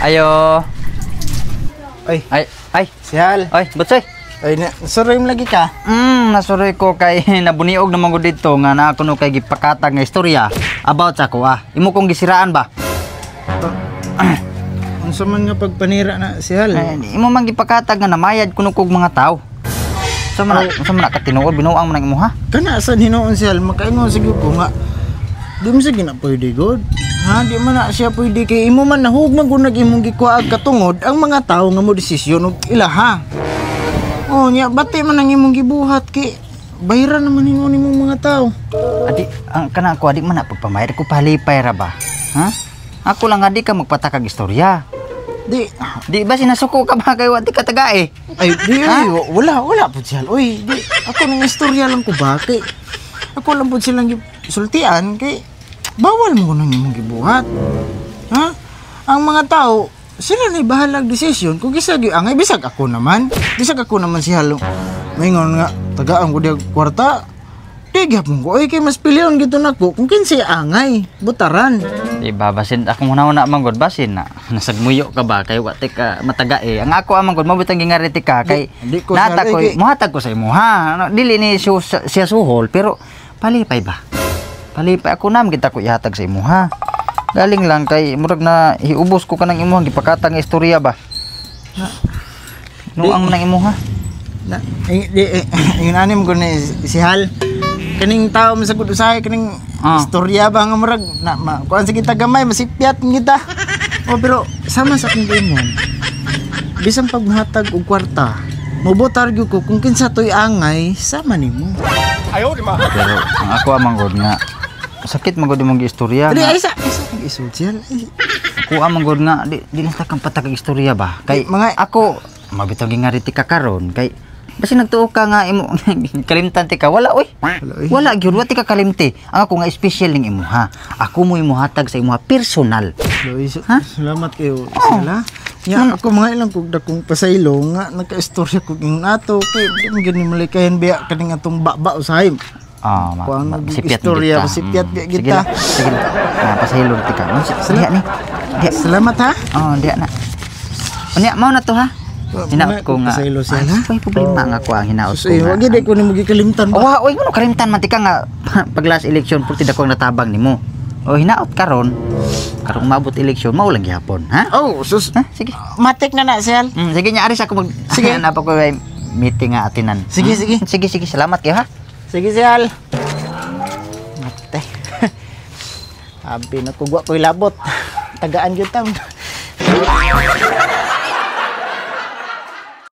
Ayo. Ay, Ay. sihal. Ay, butsoy. Ay, nasuroy mo lagi ka. Nasuroy ko kay nabuniog naman ko dito nga na ako no kay gipakatag nga istorya about sa ako Imo kong gisiraan ba? Unsa man nga pagpanira na sihal? Imo man gipakatag nga namayad kuno kog mga tao. Sa man ka tinuod binuang man ang imo ha? Kana sa hinoon sihal, makaingon siguro ko nga. Di mo sige na pwede god. Ha, di man na siya pwede kay imo man nahugman ko nag imong gikuha katungod ang mga tao nga mo desisyon og ilaha. Oh, nya bati man ang imong gibuhat kay bayaran naman ingon imong mga tao. Adi ang kana ako adi man na pagpamayad ko palipay ra ba? Ha? Ako lang adi ka magpatakag istorya. Di ba sinasuko ka ba kay wati ka taga Ay, di wala po sihal. Oy, di ako nang istorya lang ko ba kay ako lang po silang sultian kay bawal mo nang imong gibuhat. Ha? Ang mga tao sila na bahalag desisyon kung gisag angay bisag ako naman sihal. Maingon nga tagaan ko di kwarta. Di gyapon ko kay mas pilion gito nako kung kinsa angay butaran. Di ba basin ako una man gud basin na nasagmuyo ka ba kay wati ka mataga Ang ako amang gud mabutang gingariti ka kay nata ko muhatag ko sa imo ha. Dili ni siya suhol pero palipay ba? Palipay ako nam kita ko ihatag sa imo ha. Galing lang kay murag na iubos ko kanang imo gipakatang istorya ba. Nuang nang imo ha. Inanim ko ni sihal. Kaning tao masagod usahay kaning istorya ba nga murag na kuan sa kita gamay masipyat kita. Oh pero sama sa akong giingon. Bisan pagmuhatag og kwarta, mobotar gyud ko kung kinsa toy angay sama nimo. Ayo di ma. Pero ang ako amang god nga sakit man god imong istorya. Dili isa isudyal. Ako amang god nga di lang takang patag istorya ba. Kay mga ako mabitaw gingariti ka karon kay basi nagtuo ka nga imo kalimtan ti ka wala wala gyud wati ka kalimti ang ako nga special ning imo ha ako mo imuhatag sa imo personal ha? Salamat kayo sila ya ako mga ilang kog dakong pasaylo nga nagka-istorya kog ing ato kay di man gyud malikayan biya kaning atong baba usahay istorya masipyat biya kita sige pasaylo ti ka salamat ha diya na unya mao na to ha. Hinaot ko nga. Ay, problema nga ko ang hinaot ko nga. Wag gid ko nimo gikalimtan ba? Oy, ngono kalimtan man ti ka nga pag last election purti dako ang natabang nimo. O hinaot karon mabot election mao lang gihapon, ha? Oh, sus. Sige. Matik na sihal. Sige nya aris ako mag sige na pa ko meeting nga atinan. Sige. Sige, salamat kayo ha. Sige sihal. Mate. Abi na ko gwa ko labot. Tagaan gyud ta.